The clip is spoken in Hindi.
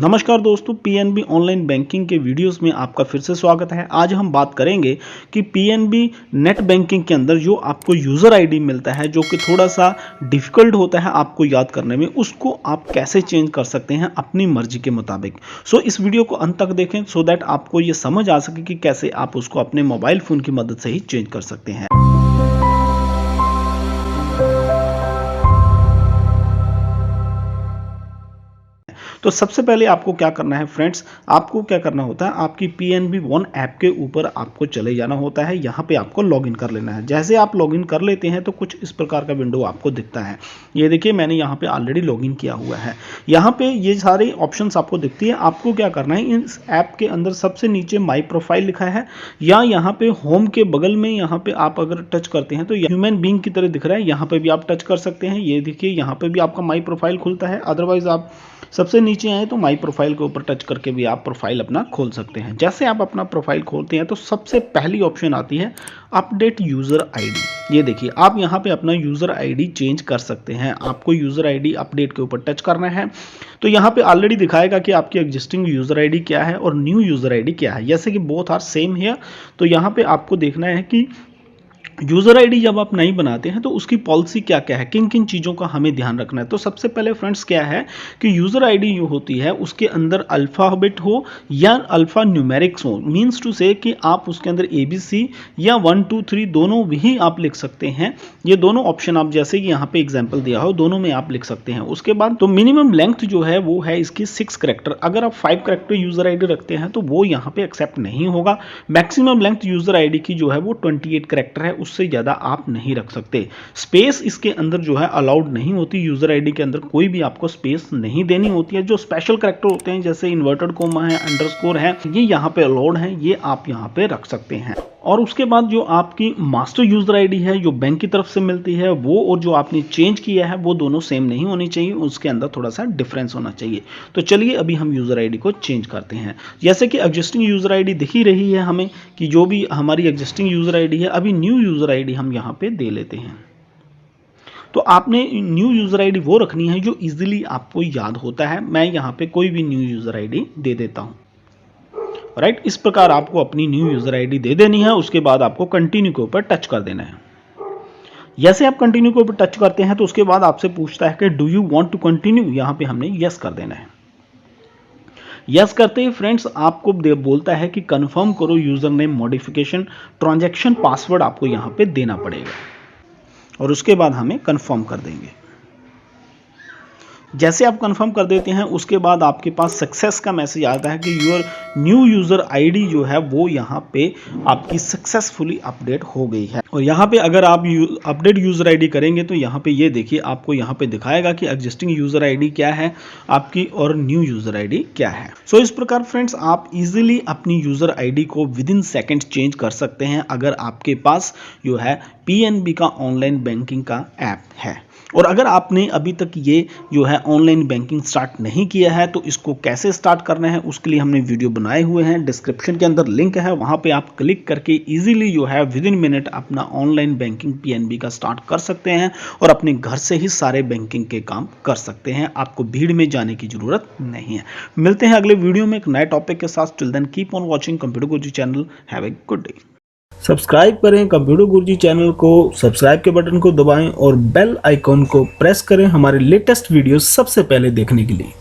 नमस्कार दोस्तों, पीएनबी ऑनलाइन बैंकिंग के वीडियोस में आपका फिर से स्वागत है। आज हम बात करेंगे कि पीएनबी नेट बैंकिंग के अंदर जो आपको यूज़र आईडी मिलता है, जो कि थोड़ा सा डिफ़िकल्ट होता है आपको याद करने में, उसको आप कैसे चेंज कर सकते हैं अपनी मर्जी के मुताबिक। इस वीडियो को अंत तक देखें सो दैट आपको ये समझ आ सके कि कैसे आप उसको अपने मोबाइल फ़ोन की मदद से ही चेंज कर सकते हैं। तो सबसे पहले आपको क्या करना है फ्रेंड्स, आपको क्या करना होता है, आपकी पीएनबी वन ऐप के ऊपर आपको चले जाना होता है। यहाँ पे आपको लॉगिन कर लेना है। जैसे आप लॉगिन कर लेते हैं तो कुछ इस प्रकार का विंडो आपको दिखता है। ये देखिए, मैंने यहाँ पे ऑलरेडी लॉगिन किया हुआ है। यहाँ पे ये सारे ऑप्शंस आपको दिखती है। आपको क्या करना है, इस ऐप के अंदर सबसे नीचे माई प्रोफाइल लिखा है, या यहाँ पे होम के बगल में यहाँ पे आप अगर टच करते हैं तो ह्यूमन बीइंग की तरह दिख रहा है, यहाँ पे भी आप टच कर सकते हैं। ये देखिए, यहाँ पे भी आपका माई प्रोफाइल खुलता है। अदरवाइज आप सबसे नीचे आए तो माई प्रोफाइल के ऊपर टच करके भी आप प्रोफाइल अपना खोल सकते हैं। जैसे आप अपना प्रोफाइल खोलते हैं तो सबसे पहली ऑप्शन आती है अपडेट यूज़र आईडी। ये देखिए, आप यहाँ पे अपना यूज़र आईडी चेंज कर सकते हैं। आपको यूज़र आईडी अपडेट के ऊपर टच करना है तो यहाँ पे ऑलरेडी दिखाएगा कि आपकी एग्जिस्टिंग यूज़र आईडी क्या है और न्यू यूज़र आईडी क्या है। जैसे कि बोथ आर सेम है, तो यहाँ पे आपको देखना है कि यूज़र आईडी जब आप नहीं बनाते हैं तो उसकी पॉलिसी क्या क्या है, किन किन चीज़ों का हमें ध्यान रखना है। तो सबसे पहले फ्रेंड्स क्या है कि यूज़र आईडी जो होती है उसके अंदर अल्फ़ाबेट हो या अल्फ़ा न्यूमेरिक्स हो, मीन्स टू से कि आप उसके अंदर ABC या 1 2 3 दोनों भी आप लिख सकते हैं। ये दोनों ऑप्शन आप जैसे कि यहाँ पे एग्जाम्पल दिया हो, दोनों में आप लिख सकते हैं। उसके बाद तो मिनिमम लेंथ जो है वो है इसकी 6 करेक्टर। अगर आप 5 करेक्टर यूज़र आईडी रखते हैं तो वो यहाँ पे एक्सेप्ट नहीं होगा। मैक्सिमम लेंथ यूज़र आईडी की जो है वो 28 करेक्टर है, उससे ज़्यादा आप नहीं रख सकते। स्पेस इसके अंदर जो है अलाउड नहीं होती। यूज़र आईडी के अंदर कोई भी आपको स्पेस नहीं देनी होती है। जो स्पेशल कैरेक्टर होते हैं जैसे इन्वर्टेड कोमा है, अंडरस्कोर है, ये यहाँ पे अलाउड है, ये आप यहाँ पे रख सकते हैं। और उसके बाद जो आपकी मास्टर यूज़र आईडी है जो बैंक की तरफ से मिलती है वो, और जो आपने चेंज किया है वो दोनों सेम नहीं होनी चाहिए, उसके अंदर थोड़ा सा डिफरेंस होना चाहिए। तो चलिए अभी हम यूज़र आईडी को चेंज करते हैं। जैसे कि एग्जिस्टिंग यूज़र आईडी दिख ही रही है हमें कि जो भी हमारी एग्जिस्टिंग यूज़र आईडी है, अभी न्यू यूज़र आईडी हम यहाँ पे दे लेते हैं। तो आपने न्यू यूज़र आईडी वो रखनी है जो इजीली आपको याद होता है। मैं यहाँ पे कोई भी न्यू यूज़र आईडी दे देता हूँ। राइट, इस प्रकार आपको अपनी न्यू यूज़र आईडी दे देनी है। उसके बाद आपको कंटिन्यू के ऊपर टच कर देना है। जैसे आप कंटिन्यू के ऊपर टच करते हैं तो उसके बाद आपसे पूछता है कि do you want to continue, यहाँ पे हमने यस कर देना है। यस करते ही फ्रेंड्स आपको बोलता है कि कंफर्म करो user name modification, transaction password आपको यहाँ पे देना पड़ेगा और उसके बाद हमें कंफर्म कर देंगे। जैसे आप कंफर्म कर देते हैं उसके बाद आपके पास सक्सेस का मैसेज आता है कि यूर न्यू यूज़र आईडी जो है वो यहाँ पे आपकी सक्सेसफुली अपडेट हो गई है। और यहाँ पे अगर आप अपडेट यूज़र आईडी करेंगे तो यहाँ पे ये देखिए, आपको यहाँ पे दिखाएगा कि एग्जिस्टिंग यूज़र आईडी क्या है आपकी और न्यू यूज़र आईडी क्या है। इस प्रकार फ्रेंड्स आप इजीली अपनी यूज़र आईडी को विद इन सेकेंड चेंज कर सकते हैं अगर आपके पास जो है पीएनबी का ऑनलाइन बैंकिंग का ऐप है। और अगर आपने अभी तक ये जो है ऑनलाइन बैंकिंग स्टार्ट नहीं किया है तो इसको कैसे स्टार्ट करना है उसके लिए हमने वीडियो बनाए हुए हैं। डिस्क्रिप्शन के अंदर लिंक है, वहाँ पे आप क्लिक करके इजीली जो है विद इन मिनट अपना ऑनलाइन बैंकिंग पीएनबी का स्टार्ट कर सकते हैं और अपने घर से ही सारे बैंकिंग के काम कर सकते हैं। आपको भीड़ में जाने की जरूरत नहीं है। मिलते हैं अगले वीडियो में एक नए टॉपिक के साथ। Till then keep on watching computer Guruji channel. Have a good day. Subscribe करें कंप्यूटर गुरुजी चैनल को, सब्सक्राइब के बटन को दबाएं और बेल आइकॉन को प्रेस करें हमारे लेटेस्ट वीडियो सबसे पहले देखने के लिए।